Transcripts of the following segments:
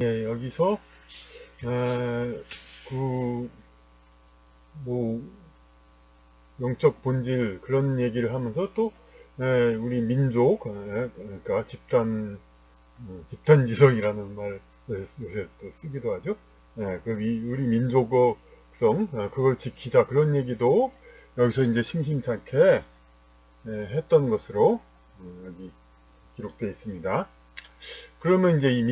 예, 여기서 그 뭐 영적 본질 그런 얘기를 하면서 또 우리 민족 그러니까 집단지성이라는 말 요새 또 쓰기도 하죠. 우리 민족성 그걸 지키자 그런 얘기도 여기서 이제 심심찮게 했던 것으로 여기 기록되어 있습니다. 그러면 이제 이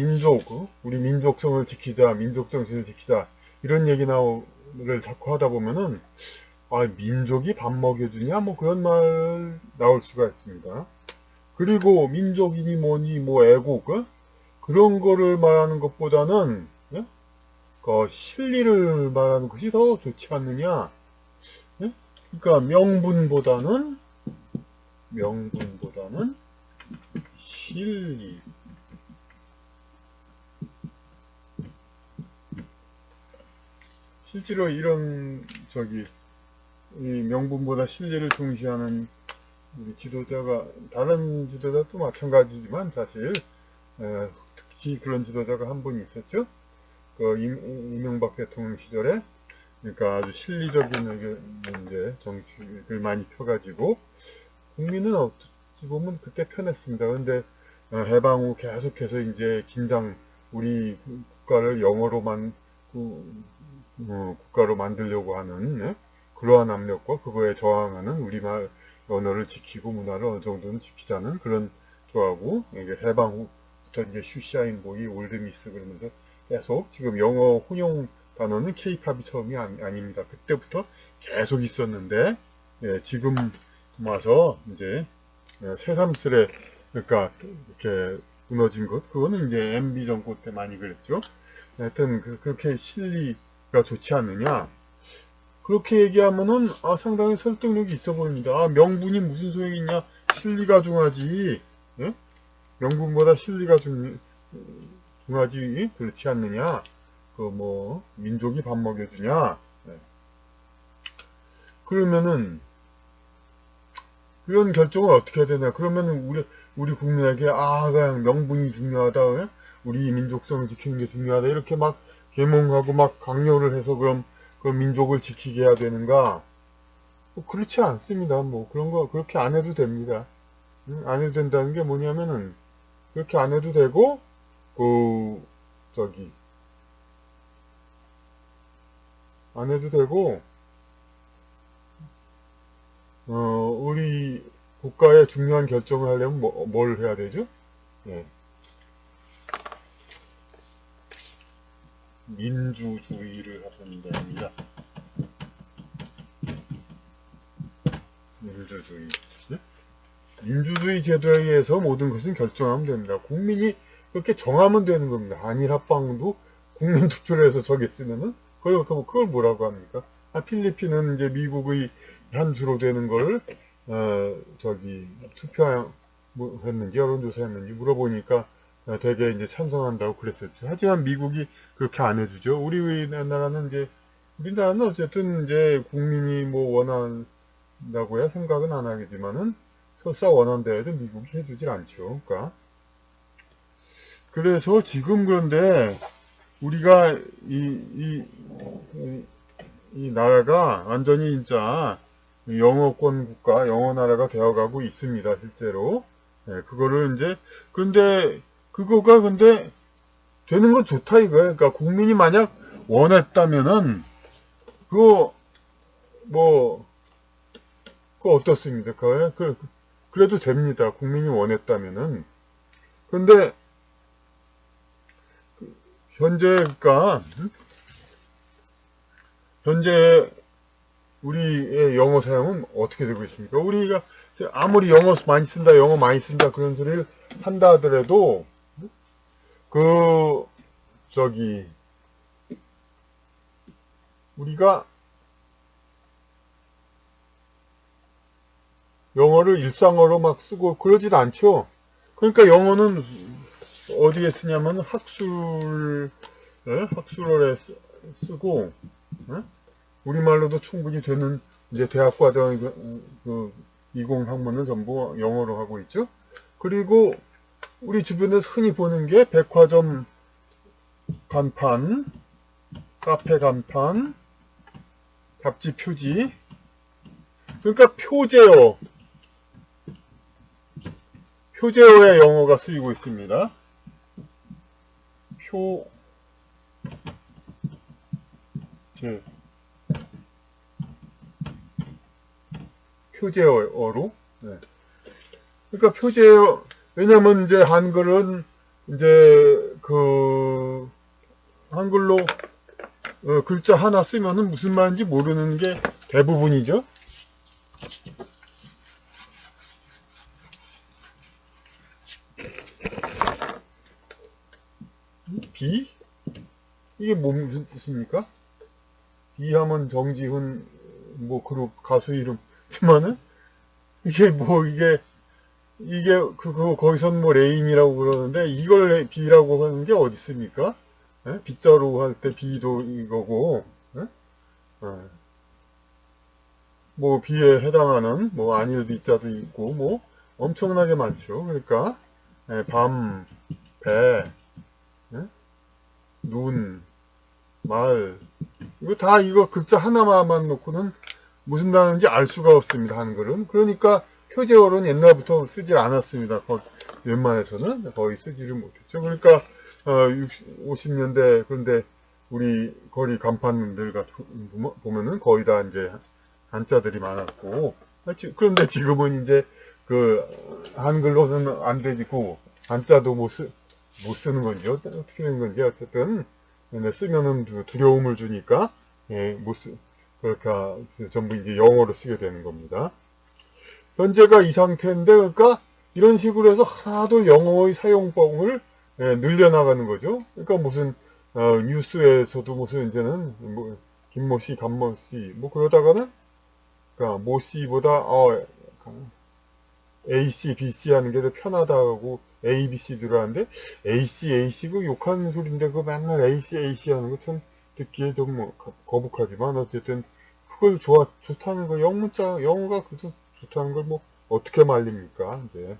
우리 민족성을 지키자, 민족 정신을 지키자, 이런 얘기를 자꾸 하다 보면은, 아, 민족이 밥 먹여주냐? 뭐 그런 말 나올 수가 있습니다. 그리고 민족이니 뭐니, 뭐 애국, 그런 거를 말하는 것보다는, 그 실리를 말하는 것이 더 좋지 않느냐? 그러니까 명분보다는 실리. 실제로 이런 이 명분보다 실리를 중시하는 우리 지도자가 다른 지도자도 마찬가지지만 사실 특히 그런 지도자가 한 분 있었죠. 그 이명박 대통령 시절에 그러니까 아주 실리적인 이제 정책을 많이 펴가지고 국민은 어찌 보면 그때 편했습니다. 그런데 해방 후 계속해서 이제 우리 국가를 국가로 만들려고 하는 그러한 압력과 그거에 저항하는 우리말 언어를 지키고 문화를 어느 정도는 지키자는 그런 조하고 이게 해방 후부터 이제 슈샤인보이, 올드미스 그러면서 계속 지금 영어 혼용 단어는 케이팝이 처음이 아닙니다. 그때부터 계속 있었는데 지금 와서 이제 새삼스레 그러니까 이렇게 무너진 것 그거는 이제 MB 정권 때 많이 그랬죠. 하여튼 그렇게 실리가 좋지 않느냐. 그렇게 얘기하면은 상당히 설득력이 있어 보입니다. 명분이 무슨 소용이 있냐? 실리가 중하지. 예? 명분보다 실리가 중하지. 그렇지 않느냐? 그 뭐 민족이 밥 먹여주냐? 예. 그러면은 그런 결정을 어떻게 해야 되냐? 그러면은 우리 국민에게 그냥 명분이 중요하다. 예? 우리 민족성을 지키는 게 중요하다. 이렇게 막 계몽하고 막 강요를 해서 그럼 그 민족을 지키게 해야 되는가? 뭐 그렇지 않습니다. 뭐 그런 거 그렇게 안 해도 됩니다. 안 해도 된다는 게 뭐냐면은 그렇게 안 해도 되고 그 저기 안 해도 되고 우리 국가의 중요한 결정을 하려면 뭘 해야 되죠? 예, 민주주의를 하면 됩니다. 민주주의. 예? 민주주의 제도에 의해서 모든 것은 결정하면 됩니다. 국민이 그렇게 정하면 되는 겁니다. 한일 합방도 국민 투표를 해서 정했으면은 그걸 뭐라고 합니까? 필리핀은 이제 미국의 한 주로 되는 걸 투표했는지 여론조사했는지 물어보니까 대개 이제 찬성한다고 그랬었죠. 하지만 미국이 그렇게 안 해주죠. 우리나라는 어쨌든 이제 국민이 뭐 원한다고야 생각은 안 하겠지만은 설사 원한다 해도 미국이 해주질 않죠. 그러니까 그래서 지금 그런데 우리가 이 나라가 완전히 진짜 영어권 국가, 영어 나라가 되어가고 있습니다, 실제로. 그거를 이제, 근데 되는 건 좋다 이거예요. 그러니까 국민이 만약 원했다면은, 그거, 뭐, 그거 어떻습니까? 그래도 됩니다. 국민이 원했다면은. 근데, 현재, 그러니까, 현재 우리의 영어 사용은 어떻게 되고 있습니까? 우리가 아무리 영어 많이 쓴다 그런 소리를 한다 하더라도 그 저기 우리가 영어를 일상어로 막 쓰고 그러지도 않죠. 그러니까 영어는 어디에 쓰냐면 학술어에 쓰고 우리말로도 충분히 되는 이제 대학 과정 이공 학문은 전부 영어로 하고 있죠. 그리고 우리 주변에서 흔히 보는 게 백화점 간판, 카페 간판, 잡지 표지. 그러니까 표제어의 영어가 쓰이고 있습니다. 표제어로. 네. 그러니까 표제어, 왜냐면 이제 한글은 이제 그 한글로 글자 하나 쓰면은 무슨 말인지 모르는 게 대부분이죠. 비? 이게 무슨 뜻입니까? 비하면 정지훈 뭐 그룹 가수 이름지만은 이게 거기선 뭐 레인이라고 그러는데 이걸 비라고 하는 게 어디 있습니까? 예? 빗자루 할 때 비도 이거고, 예? 뭐 비에 해당하는 뭐 아닐 비자도 있고 뭐 엄청나게 많죠. 그러니까 밤, 배, 예? 눈, 말, 이거 글자 하나만 놓고는 무슨 단어인지 알 수가 없습니다. 한글은. 그러니까 표제어로는 옛날부터 쓰질 않았습니다. 웬만해서는 거의 쓰지를 못했죠. 그러니까 50년대 그런데 우리 거리 간판들 보면은 거의 다 이제 한자들이 많았고, 그런데 지금은 이제 그 한글로는 안 되고 한자도 못 쓰는 건지 어떻게 되는 건지 어쨌든 쓰면은 두려움을 주니까 그렇게 전부 이제 영어로 쓰게 되는 겁니다. 현재가 이 상태인데, 그러니까 이런 식으로 해서 하나도 영어의 사용법을 늘려나가는 거죠. 그러니까 무슨 뉴스에서도 무슨 이제는 뭐 김모씨, 간모씨 뭐 그러다가는 그러니까 모씨보다 AC, BC 하는 게 더 편하다고 A, B, C 들어가는데 AC 그 욕하는 소리인데 그 맨날 AC 하는 거 참 듣기에 좀 뭐 거북하지만 어쨌든 그걸 좋다는 거 영어가 그저 좋다는 걸 뭐 어떻게 말립니까 이제.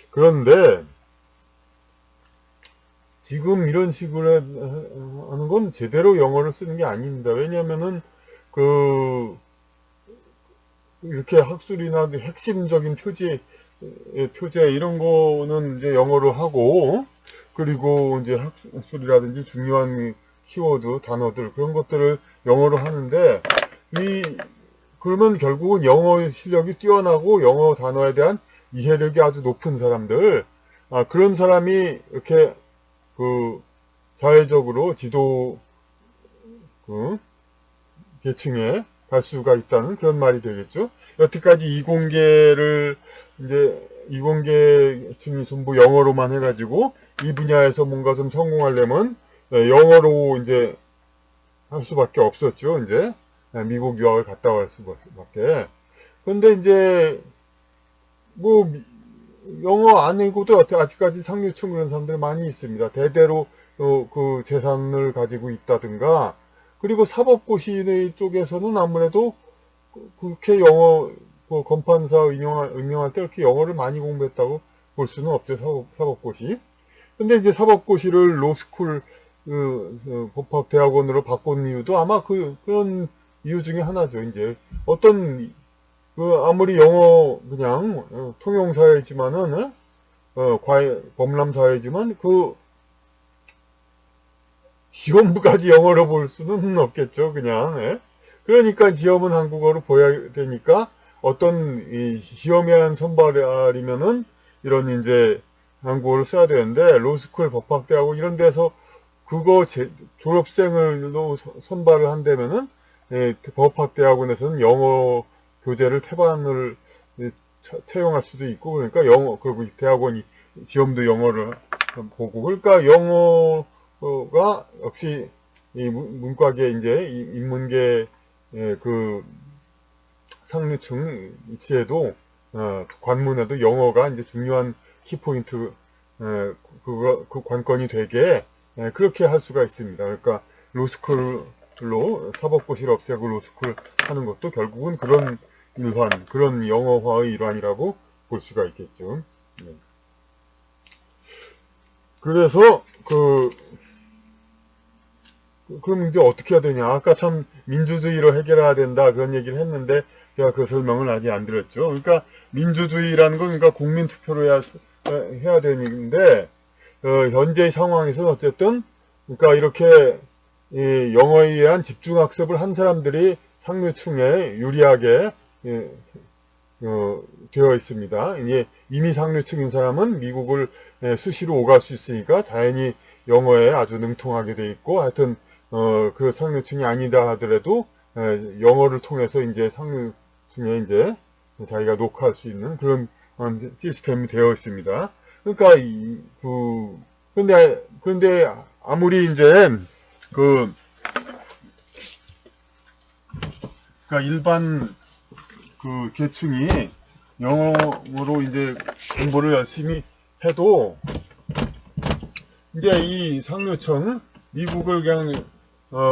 그런데 지금 이런 식으로 하는 건 제대로 영어를 쓰는 게 아닙니다. 왜냐면은 이렇게 학술이나 핵심적인 표제 이런 거는 이제 영어로 하고, 그리고 이제 학술이라든지 중요한 키워드, 단어들 그런 것들을 영어로 하는데, 그러면 결국은 영어 실력이 뛰어나고 영어 단어에 대한 이해력이 아주 높은 사람들, 그런 사람이 이렇게 사회적으로 지도 계층에 갈 수가 있다는 그런 말이 되겠죠. 여태까지 이공계층이 전부 영어로만 해가지고 이 분야에서 뭔가 좀 성공하려면 영어로 이제 할 수밖에 없었죠. 이제 미국 유학을 갔다 갈 수밖에. 그런데 이제 뭐 영어 아니고도 아직까지 상류층 그런 사람들 많이 있습니다. 대대로 그 재산을 가지고 있다든가, 그리고 사법고시 쪽에서는 아무래도 그렇게 영어 건판사 임용할 때 그렇게 영어를 많이 공부했다고 볼 수는 없죠. 사법고시. 근데 이제 사법고시를 로스쿨 법학대학원으로 바꾼 이유도 아마 그런 이유 중에 하나죠. 이제 아무리 영어 그냥 통용사회지만은 범람사회지만 시험부까지 영어로 볼 수는 없겠죠, 그냥. 예? 그러니까 시험은 한국어로 보여야 되니까 어떤 시험에 한 선발이면은 이런 이제 한국어를 써야 되는데, 로스쿨 법학대학원 이런 데서 졸업생을로 선발을 한다면은 법학대학원에서는 영어 교재를 태반을 채용할 수도 있고, 그러니까 그리고 대학원이 시험도 영어를 보고, 그러니까 영어가 역시 이 문과계 이제 인문계 상류층 입시에도 관문에도 영어가 이제 중요한 키포인트 그 관건이 되게 그렇게 할 수가 있습니다. 그러니까 로스쿨로 사법고시를 없애고 로스쿨 하는 것도 결국은 그런 영어화의 일환이라고 볼 수가 있겠죠. 그래서 그럼 이제 어떻게 해야 되냐. 아까 참 민주주의로 해결해야 된다 그런 얘기를 했는데 제가 그 설명을 아직 안 드렸죠. 그러니까 민주주의라는 건 그러니까 국민 투표로 해야 되는데 현재 상황에서는 어쨌든 그러니까 이렇게 이 영어에 의한 집중학습을 한 사람들이 상류층에 유리하게 되어 있습니다. 이미 상류층인 사람은 미국을 수시로 오갈 수 있으니까 자연히 영어에 아주 능통하게 돼 있고, 하여튼 그 상류층이 아니다 하더라도 영어를 통해서 이제 상류층에 이제 자기가 녹화할 수 있는 그런 시스템이 되어 있습니다. 그러니까 그런데 아무리 이제 그러니까 일반 그 계층이 영어로 이제 공부를 열심히 해도 이제 이 상류층 미국을 그냥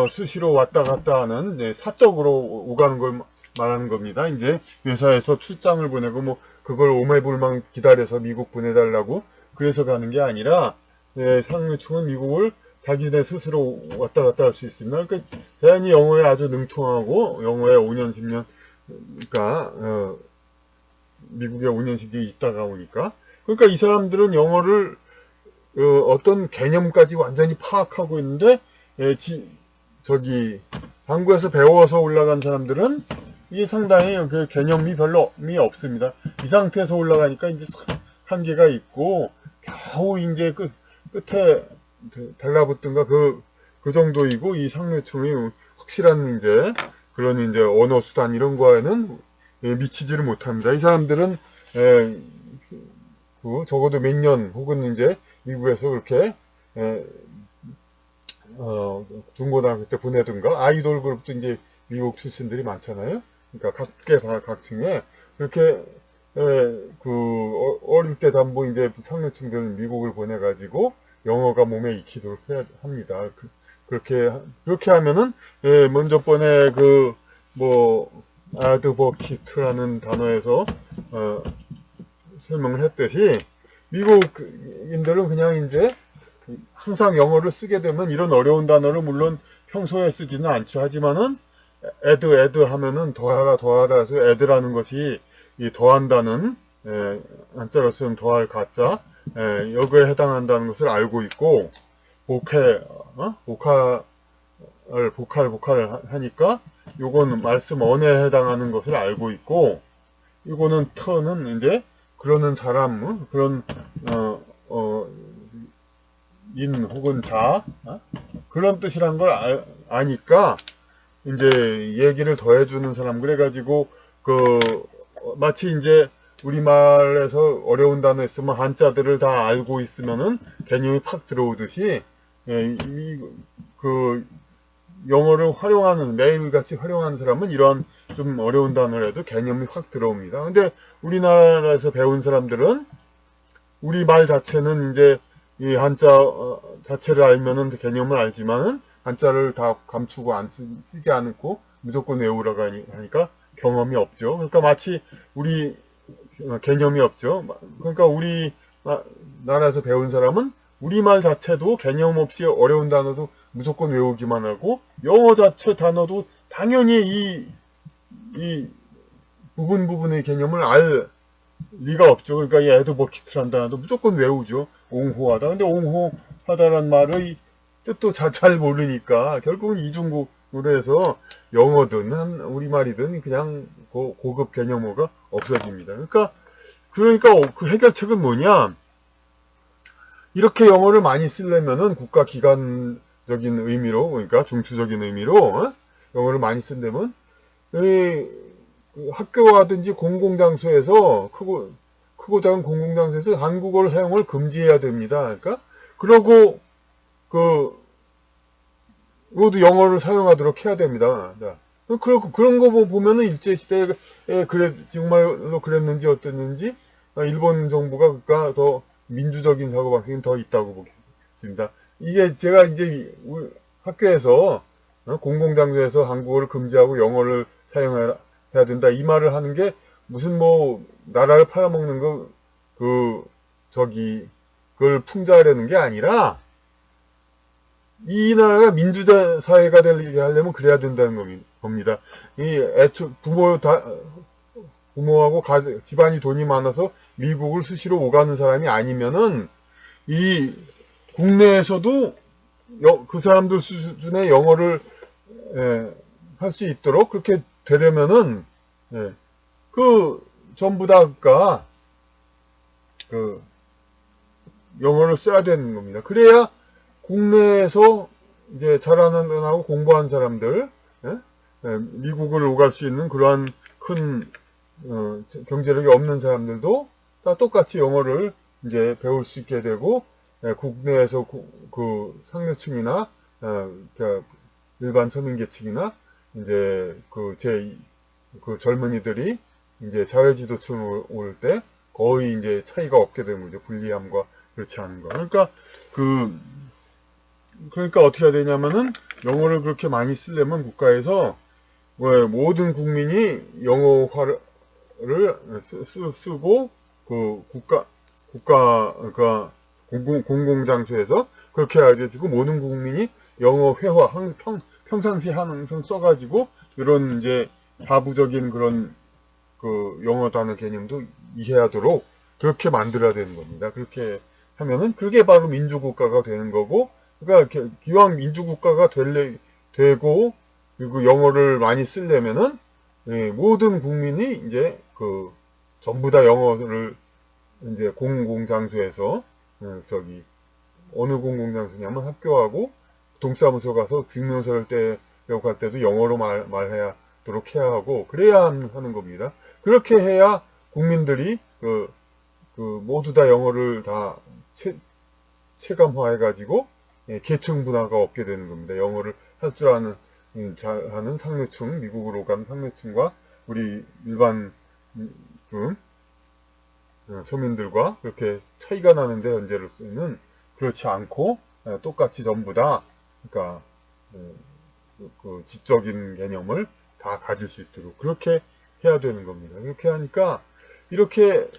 수시로 왔다 갔다 하는 사적으로 오가는 걸 말하는 겁니다. 이제 회사에서 출장을 보내고 뭐 그걸 오매불망 기다려서 미국 보내달라고 그래서 가는 게 아니라 상류층은 미국을 자기네 스스로 왔다 갔다 할 수 있습니다. 그러니까 자연히 영어에 아주 능통하고 영어에 5년 10년 그러니까 미국에 5년 10년 있다가 오니까 그러니까 이 사람들은 영어를 어떤 개념까지 완전히 파악하고 있는데 한국에서 배워서 올라간 사람들은 이게 상당히 그 개념이 별로 없습니다. 이 상태에서 올라가니까 이제 한계가 있고 겨우 이제 끝에 달라붙든가 그 정도이고 이 상류층이 확실한 이제 그런 이제 언어 수단 이런 거에는 미치지를 못합니다. 이 사람들은 적어도 몇 년 혹은 이제 미국에서 그렇게 중고등학교 때 보내든가 아이돌 그룹도 이제 미국 출신들이 많잖아요. 그러니까 각층에 그렇게 어릴 때 담보 이제 상류층들은 미국을 보내가지고 영어가 몸에 익히도록 해야 합니다. 그렇게 하면은 먼저 번에 아드버키트라는 단어에서 설명을 했듯이 미국인들은 그냥 이제 항상 영어를 쓰게 되면 이런 어려운 단어를 물론 평소에 쓰지는 않죠. 하지만은 애드 하면은 더하다 해서 애드라는 것이 이 더한다는 한자로 쓰면 더할 가짜 여기에 해당한다는 것을 알고 있고 보칼을 하니까 요거는 말씀 언어에 해당하는 것을 알고 있고 이거는 터는 이제 그러는 사람 그런 인 혹은 자 그런 뜻이란 걸 아니까 이제 얘기를 더해주는 사람 그래가지고 마치 이제 우리말에서 어려운 단어 있으면 한자들을 다 알고 있으면은 개념이 팍 들어오듯이 영어를 매일같이 활용하는 사람은 이런 좀 어려운 단어라도 개념이 확 들어옵니다. 근데 우리나라에서 배운 사람들은 우리말 자체는 이제 이 한자 자체를 알면은 개념을 알지만은 한자를 다 감추고 쓰지 않고 무조건 외우라고 하니까 경험이 없죠. 그러니까 마치 우리 개념이 없죠. 그러니까 우리 나라에서 배운 사람은 우리말 자체도 개념 없이 어려운 단어도 무조건 외우기만 하고 영어 자체 단어도 당연히 이 부분의 개념을 알 리가 없죠. 그러니까 이 애드버키트란 단어도 무조건 외우죠. 옹호하다. 근데 옹호하다란 말의 뜻도 잘 모르니까 결국은 이중국으로 해서 영어든 우리말이든 그냥 고급 개념어가 없어집니다. 그러니까 그 해결책은 뭐냐? 이렇게 영어를 많이 쓰려면은 국가 기관적인 의미로 그러니까 중추적인 의미로 영어를 많이 쓴다면 학교라든지 공공장소에서 크고 작은 공공장소에서 한국어를 사용을 금지해야 됩니다. 그러니까 그러고 모두 영어를 사용하도록 해야 됩니다. 그런 거 보면은 일제시대에 정말로 그랬는지 어땠는지 일본 정부가 더 민주적인 사고방식이 더 있다고 보겠습니다. 이게 제가 이제 학교에서 공공장소에서 한국어를 금지하고 영어를 사용해야 된다 이 말을 하는 게 무슨 나라를 팔아먹는 그걸 풍자하려는 게 아니라 이 나라가 민주주의 사회가 되게 하려면 그래야 된다는 겁니다. 부모하고 집안이 돈이 많아서 미국을 수시로 오가는 사람이 아니면은 이 국내에서도 그 사람들 수준의 영어를 할 수 있도록 그렇게 되려면은 전부 다가 그 영어를 써야 되는 겁니다. 그래야 국내에서 이제 잘하는 하고 공부한 사람들, 미국을 오갈 수 있는 그러한 큰 경제력이 없는 사람들도 다 똑같이 영어를 이제 배울 수 있게 되고, 국내에서 그 상류층이나 일반 서민계층이나 이제 그 젊은이들이 이제 사회지도층을 올 때 거의 이제 차이가 없게 되는 거죠. 불리함과 그렇지 않은 거. 그러니까 어떻게 해야 되냐면은 영어를 그렇게 많이 쓰려면 국가에서 모든 국민이 영어화를 쓰고 그 국가가 공공장소에서 그렇게 해야 되고 모든 국민이 영어 회화 평상시에 항상 써가지고 이런 이제 하부적인 그런 그 영어 단어 개념도 이해하도록 그렇게 만들어야 되는 겁니다. 그렇게 하면은 그게 바로 민주국가가 되는 거고, 그러니까 기왕 민주국가가 되고 그리고 영어를 많이 쓰려면은 모든 국민이 이제 전부 다 영어를 이제 공공장소에서 어느 공공장소냐면 학교하고 동사무소 가서 증명서를 떼려고 할 때도 영어로 말해야 도록 해야 하고 그래야 하는 겁니다. 그렇게 해야 국민들이 모두 다 영어를 다 체감화해 가지고 계층 분화가 없게 되는 겁니다. 영어를 할 줄 아는 잘하는 상류층, 미국으로 간 상류층과 우리 일반 서민들과 그렇게 차이가 나는데 현재로서는 그렇지 않고 똑같이 전부 다 그러니까 그 지적인 개념을 다 가질 수 있도록 그렇게 해야 되는 겁니다. 이렇게 하니까 이렇게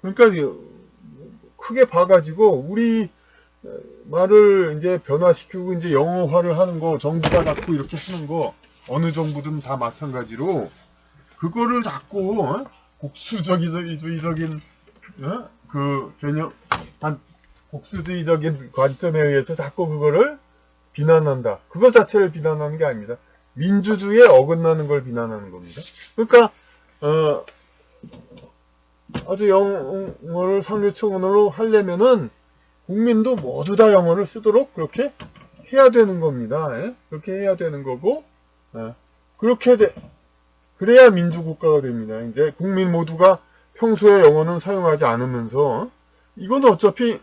그러니까 크게 봐가지고 우리 말을 이제 변화시키고 이제 영어화를 하는 거 정부가 자꾸 이렇게 하는 거 어느 정부든 다 마찬가지로 그거를 자꾸 국수주의적인 그 개념 복수주의적인 관점에 의해서 자꾸 그거를 비난한다. 그것 자체를 비난하는 게 아닙니다. 민주주의에 어긋나는 걸 비난하는 겁니다. 그러니까 아주 영어를 상류층으로 하려면은 국민도 모두 다 영어를 쓰도록 그렇게 해야 되는 겁니다. 그렇게 해야 되는 거고 그래야 민주국가가 됩니다. 이제 국민 모두가 평소에 영어는 사용하지 않으면서 이건 어차피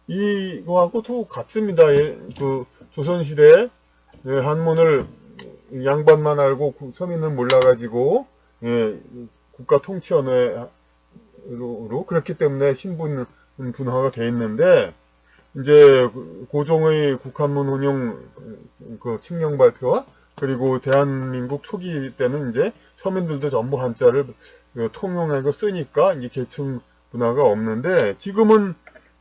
이거하고 또 같습니다. 그 조선시대에 한문을 양반만 알고 서민은 몰라가지고 국가 통치 언어로 그렇기 때문에 신분 분화가 돼 있는데 이제 고종의 국한문 운용 그 칙령 발표와 그리고 대한민국 초기 때는 이제 서민들도 전부 한자를 통용하고 쓰니까 이제 계층 분화가 없는데 지금은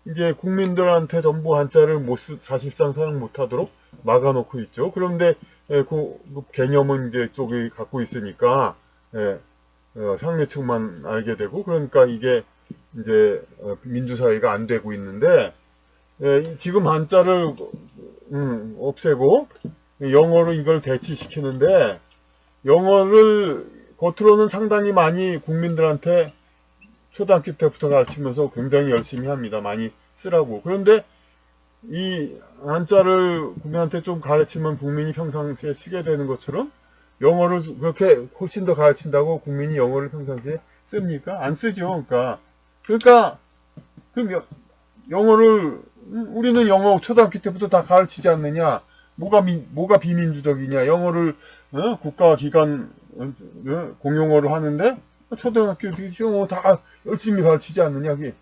이제 국민들한테 전부 한자를 사실상 사용 못하도록 막아놓고 있죠. 그런데 그 개념은 이제 쪽이 갖고 있으니까 상류층만 알게 되고 그러니까 이게 이제 민주사회가 안 되고 있는데 지금 한자를 없애고 영어로 이걸 대치시키는데 영어를 겉으로는 상당히 많이 국민들한테 초등학교 때부터 가르치면서 굉장히 열심히 합니다. 많이 쓰라고. 그런데 이 한자를 국민한테 좀 가르치면 국민이 평상시에 쓰게 되는 것처럼 영어를 그렇게 훨씬 더 가르친다고 국민이 영어를 평상시에 씁니까? 안 쓰죠. 그러니까 그럼 영어를 우리는 영어 초등학교 때부터 다 가르치지 않느냐? 뭐가 비민주적이냐? 영어를 국가 기관 공용어로 하는데 초등학교 영어 다 열심히 가르치지 않느냐? 그게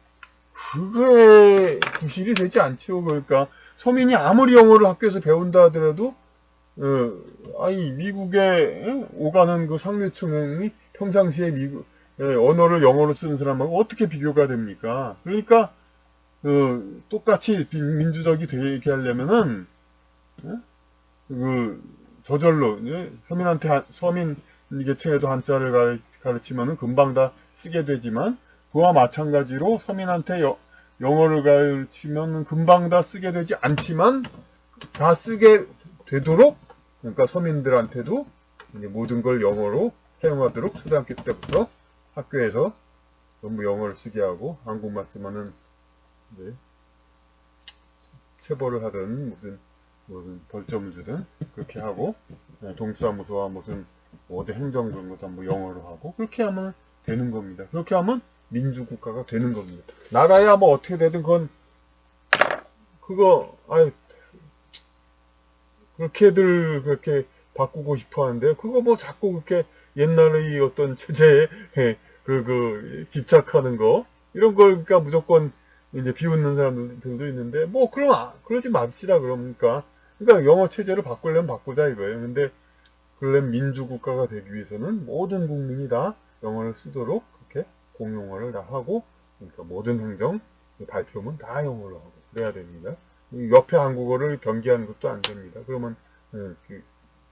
구실이 되지 않죠. 그러니까 서민이 아무리 영어를 학교에서 배운다 하더라도 미국에 오가는 그 상류층이 평상시에 언어를 영어로 쓰는 사람하고 어떻게 비교가 됩니까? 그러니까 똑같이 민주적이 되게 하려면은 그 저절로 서민 계층에도 한자를 가르치면은 금방 다 쓰게 되지만 그와 마찬가지로 서민한테 영어를 가르치면 금방 다 쓰게 되지 않지만 다 쓰게 되도록 그러니까 서민들한테도 이제 모든 걸 영어로 사용하도록 초등학교 때부터 학교에서 전부 영어를 쓰게 하고 한국말 쓰면은 이제 체벌을 하든 무슨 벌점을 주든 그렇게 하고 동사무소와 무슨 어디 행정 그런 거 전부 영어로 하고 그렇게 하면 되는 겁니다. 그렇게 하면 민주국가가 되는 겁니다. 나라야 뭐 어떻게 되든 그렇게들 그렇게 바꾸고 싶어 하는데 그거 뭐 자꾸 그렇게 옛날의 어떤 체제에 집착하는 거 이런 걸 그러니까 무조건 이제 비웃는 사람들도 있는데 뭐 그러지 맙시다 그러니까 영어 체제를 바꾸려면 바꾸자 이거예요. 근데 그러려면 민주국가가 되기 위해서는 모든 국민이 다 영어를 쓰도록 그렇게 공용어를 다 하고 그러니까 모든 행정 발표문 다 영어로 하고 그래야 됩니다. 옆에 한국어를 변기하는 것도 안 됩니다. 그러면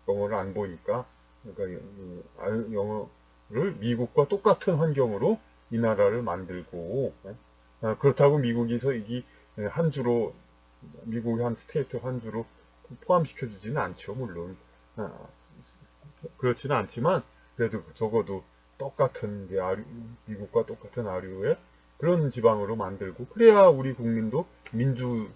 영어를 안 보니까 그러니까 영어를 미국과 똑같은 환경으로 이 나라를 만들고 그렇다고 미국에서 한 주로 미국의 한 스테이트 한 주로 포함시켜 주지는 않죠. 물론 그렇지는 않지만 그래도 적어도 똑같은 미국과 똑같은 아류의 그런 지방으로 만들고 그래야 우리 국민도 민주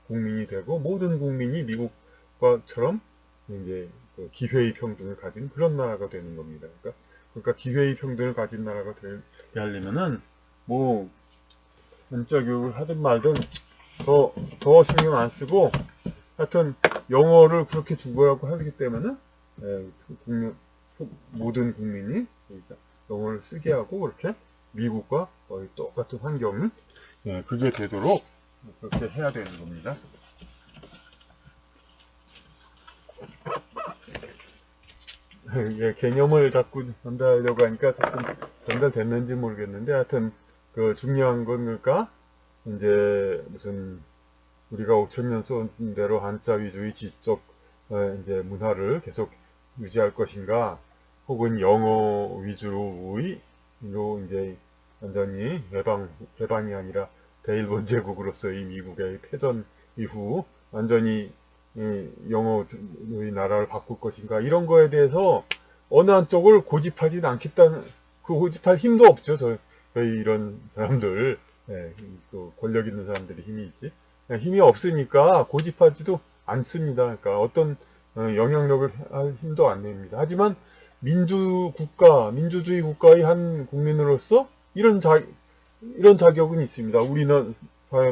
국민이 되고 모든 국민이 미국과처럼 이제 기회의 평등을 가진 그런 나라가 되는 겁니다. 그러니까 기회의 평등을 가진 나라가 되려면은 뭐 문자 교육을 하든 말든 더 신경 안 쓰고 하여튼 영어를 그렇게 중요하고 하기 때문에 모든 국민이 그러니까 영어를 쓰게 하고 그렇게 미국과 거의 똑같은 환경을 그게 되도록 그렇게 해야 되는 겁니다. 개념을 자꾸 전달하려고 하니까 자꾸 전달됐는지 모르겠는데 하여튼 중요한 건 그러니까 이제 무슨 우리가 5천년 써온 대로 한자 위주의 지적 이제 문화를 계속 유지할 것인가 혹은 영어 위주로의 이제 완전히 해방이 아니라 대일본 제국으로서의 미국의 패전 이후 완전히 영어의 나라를 바꿀 것인가 이런 거에 대해서 어느 한쪽을 고집하지는 않겠다는 고집할 힘도 없죠. 저희 이런 사람들 권력 있는 사람들이 힘이 있지 힘이 없으니까 고집하지도 않습니다. 그러니까 어떤 영향력을 할 힘도 안 냅니다. 하지만 민주주의 국가의 한 국민으로서 이런 자격은 있습니다.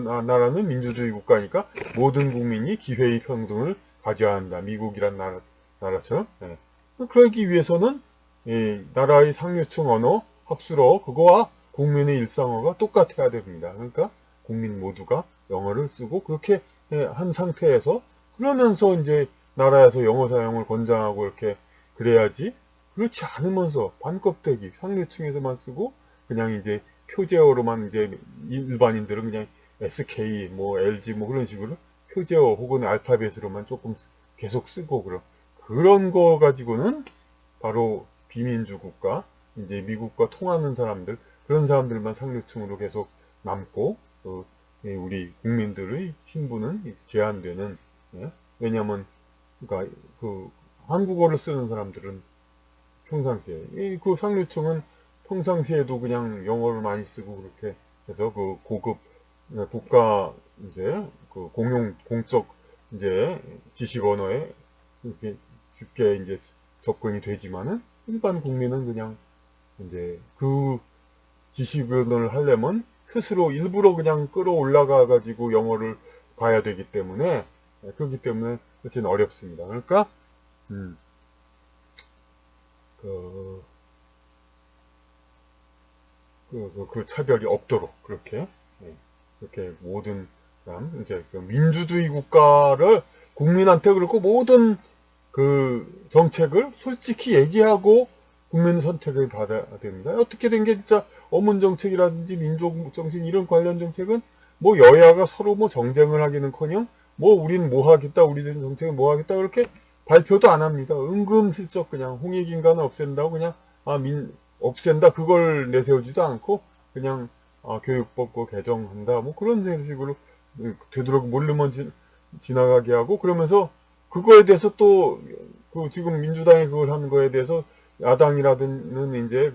나라는 민주주의 국가니까 모든 국민이 기회의 평등을 가져야 한다. 미국이란 나라처럼. 그러기 위해서는 나라의 상류층 언어, 학술어, 그거와 국민의 일상어가 똑같아야 됩니다. 그러니까 국민 모두가 영어를 쓰고 그렇게 한 상태에서 그러면서 이제 나라에서 영어 사용을 권장하고 이렇게 그래야지 그렇지 않으면서 반껍데기 상류층에서만 쓰고 그냥 이제 표제어로만 이제 일반인들은 그냥 SK 뭐 LG 뭐 그런 식으로 표제어 혹은 알파벳으로만 조금 계속 쓰고 그런 거 가지고는 바로 비민주 국가 이제 미국과 통하는 사람들 그런 사람들만 상류층으로 계속 남고 우리 국민들의 신분은 제한되는 왜냐하면 그러니까 한국어를 쓰는 사람들은 평상시에 그 상류층은 평상시에도 그냥 영어를 많이 쓰고 그렇게 해서 고급 국가 이제 공적 이제 지식 언어에 이렇게 쉽게 이제 접근이 되지만은 일반 국민은 그냥 이제 지식 언어를 하려면 스스로 일부러 그냥 끌어올라가 가지고 영어를 봐야 되기 때문에 그렇기 때문에 훨씬 어렵습니다. 그러니까 그 차별이 없도록 그렇게 모든 사람 이제 민주주의 국가를 국민한테 그렇고 모든 정책을 솔직히 얘기하고 국민 선택을 받아야 됩니다. 어떻게 된 게 진짜 어문 정책이라든지 민족 정신 이런 관련 정책은 뭐 여야가 서로 뭐 정쟁을 하기는커녕 뭐 우린 뭐 하겠다, 우리들 정책은 뭐 하겠다 그렇게 발표도 안 합니다. 은금슬쩍 그냥 홍익인간을 없앤다고 그냥 없앤다 그걸 내세우지도 않고 그냥 교육법 개정한다 뭐 그런 식으로 되도록 모르면 지나가게 하고 그러면서 그거에 대해서 또 그 지금 민주당이 그걸 하는 거에 대해서 야당이라든는 이제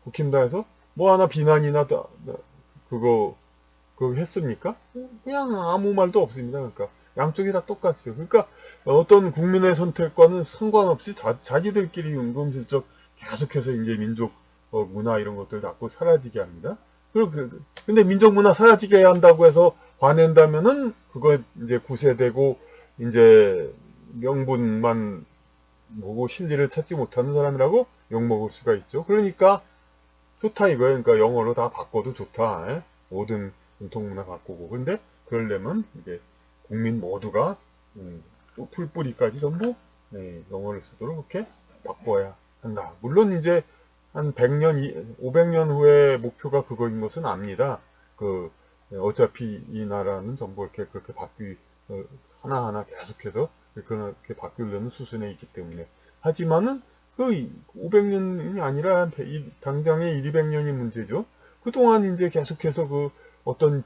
국힘당에서 뭐 하나 비난이나 그거 했습니까? 그냥 아무 말도 없습니다. 그러니까 양쪽이 다 똑같죠. 그러니까 어떤 국민의 선택과는 상관없이 자기들끼리 은근슬쩍 계속해서 이제 민족 문화 이런 것들 자꾸 사라지게 합니다. 근데 민족 문화 사라지게 한다고 해서 화낸다면은 그거 이제 구세되고 이제 명분만 보고 진리를 찾지 못하는 사람이라고 욕먹을 수가 있죠. 그러니까 좋다 이거예요. 그러니까 영어로 다 바꿔도 좋다. 예? 모든 전통문화 바꾸고. 근데 그러려면 이제 국민 모두가 또 풀뿌리까지 전부 영어를 쓰도록 이렇게 바꿔야 한다. 물론 이제 한 100년, 500년 후에 목표가 그거인 것은 압니다. 어차피 이 나라는 전부 이렇게 그렇게 하나하나 계속해서 그렇게 바뀌려는 수순에 있기 때문에. 하지만은, 500년이 아니라 당장의 200년이 문제죠. 그동안 이제 계속해서 어떤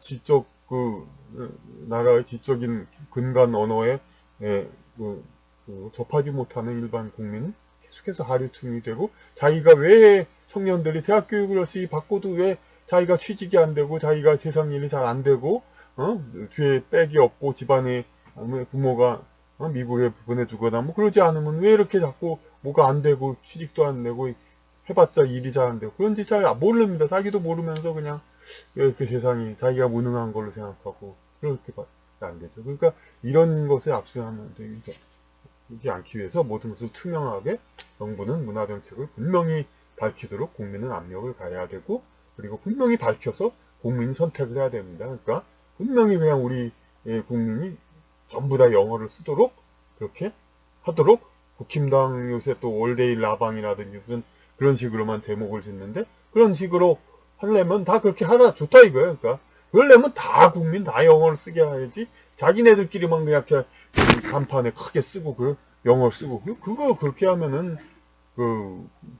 나라의 지적인 근간 언어에, 접하지 못하는 일반 국민은 계속해서 하류층이 되고, 자기가 왜 청년들이 대학 교육을 열심히 받고도 왜 자기가 취직이 안 되고, 자기가 세상 일이 잘 안 되고, 뒤에 백이 없고, 집안에 부모가 미국에 보내주거나 뭐 그러지 않으면 왜 이렇게 자꾸 뭐가 안 되고 취직도 안 되고 해봤자 일이 잘 안 되고 그런지 잘 모릅니다. 자기도 모르면서 그냥 왜 이렇게 세상이 자기가 무능한 걸로 생각하고 그렇게밖에 안 되죠. 그러니까 이런 것에 악순환은 되지 않기 위해서 모든 것을 투명하게 정부는 문화정책을 분명히 밝히도록 국민은 압력을 가해야 되고 그리고 분명히 밝혀서 국민이 선택을 해야 됩니다. 그러니까 분명히 그냥 우리 국민이 전부 다 영어를 쓰도록 그렇게 하도록 국힘당 요새 또 올데이 라방이라든지 무슨 그런 식으로만 제목을 짓는데 그런 식으로 하려면 다 그렇게 하라 좋다 이거예요. 그러니까 그러려면 다 국민 다 영어를 쓰게 해야지 자기네들끼리만 그냥 이렇게 간판에 크게 쓰고 영어를 쓰고 그거 그렇게 하면은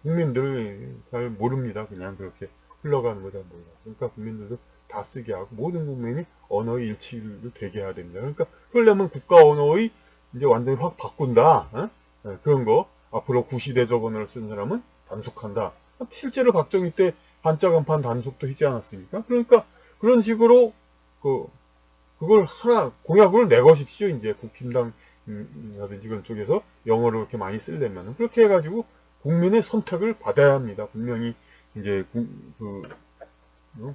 국민들 잘 모릅니다. 그냥 그렇게 흘러가는 거 잘 몰라. 그러니까 국민들도 다 쓰게 하고 모든 국민이 언어의 일치를 되게 해야 됩니다. 그러니까 그러려면 국가 언어의 이제 완전히 확 바꾼다. 그런 거 앞으로 구시대적 언어를 쓰는 사람은 단속한다. 실제로 박정희 때 한자 간판 단속도 하지 않았습니까? 그러니까 그런 식으로 그걸 하나 공약을 내거십시오. 이제 국힘당이라든지 그런 쪽에서 영어를 그렇게 많이 쓰려면 그렇게 해가지고 국민의 선택을 받아야 합니다. 분명히 이제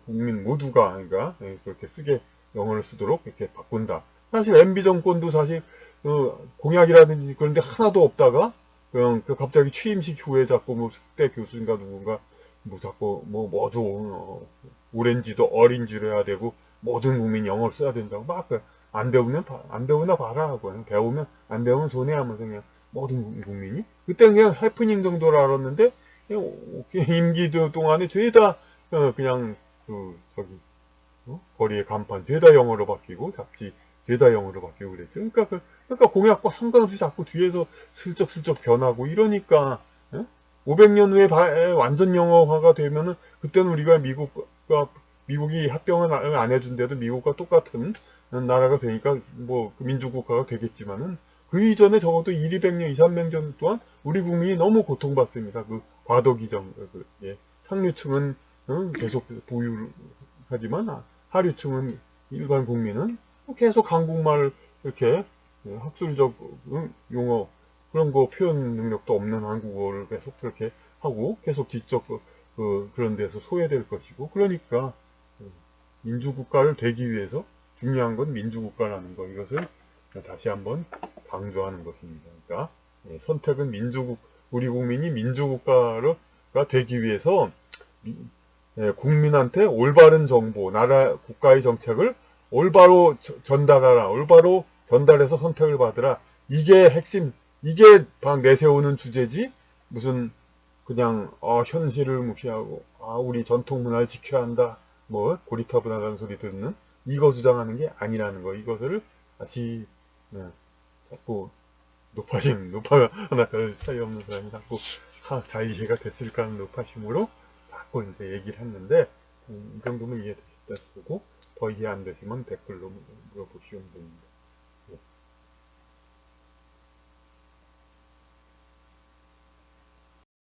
국민 모두가 그러니까 그렇게 쓰게 영어를 쓰도록 이렇게 바꾼다. 사실 MB 정권도 사실 공약이라든지 그런 데 하나도 없다가 그냥 갑자기 취임식 후에 자꾸 뭐 그때 교수인가 누군가 뭐 자꾸 뭐죠 오렌지도 어린지로 해야 되고 모든 국민이 영어를 써야 된다고 막 안 배우나 봐라 하고 배우면 안 배우면 손해하면서 그냥 모든 국민이 그때 그냥 해프닝 정도로 알았는데 임기 동안에 죄다 그냥 거리의 간판 죄다 영어로 바뀌고 잡지 죄다 영어로 바뀌고 그랬죠. 그러니까 공약과 상관없이 자꾸 뒤에서 슬쩍슬쩍 변하고 이러니까 500년 후에 완전 영어화가 되면은 그때는 우리가 미국이 합병을 안 해준데도 미국과 똑같은 나라가 되니까 민주국가가 되겠지만은 그 이전에 적어도 200년, 2, 300년 동안 우리 국민이 너무 고통받습니다. 과도기정, 상류층은 계속 부유하지만 하류층은 일반 국민은 계속 한국말 이렇게 학술적 용어 그런 거 표현 능력도 없는 한국어를 계속 그렇게 하고 계속 지적 그런 데서 소외될 것이고 그러니까 민주국가를 되기 위해서 중요한 건 민주국가라는 거 이것을 다시 한번 강조하는 것입니다. 그러니까 선택은 우리 국민이 민주국가가 되기 위해서 국민한테 올바른 정보, 나라 국가의 정책을 올바로 전달하라, 올바로 전달해서 선택을 받으라. 이게 핵심 이게 막 내세우는 주제지 무슨 그냥 현실을 무시하고 우리 전통 문화를 지켜야 한다 뭐 고리타분하다는 소리 듣는 이거 주장하는 게 아니라는 거 이것을 다시 자꾸 높아 하나 별 차이 없는 사람이 자꾸 잘 이해가 됐을까 하는 높아심으로 자꾸 이제 얘기를 했는데 이 정도면 이해되셨다 싶고 더 이해 안 되시면 댓글로 물어보시면 됩니다.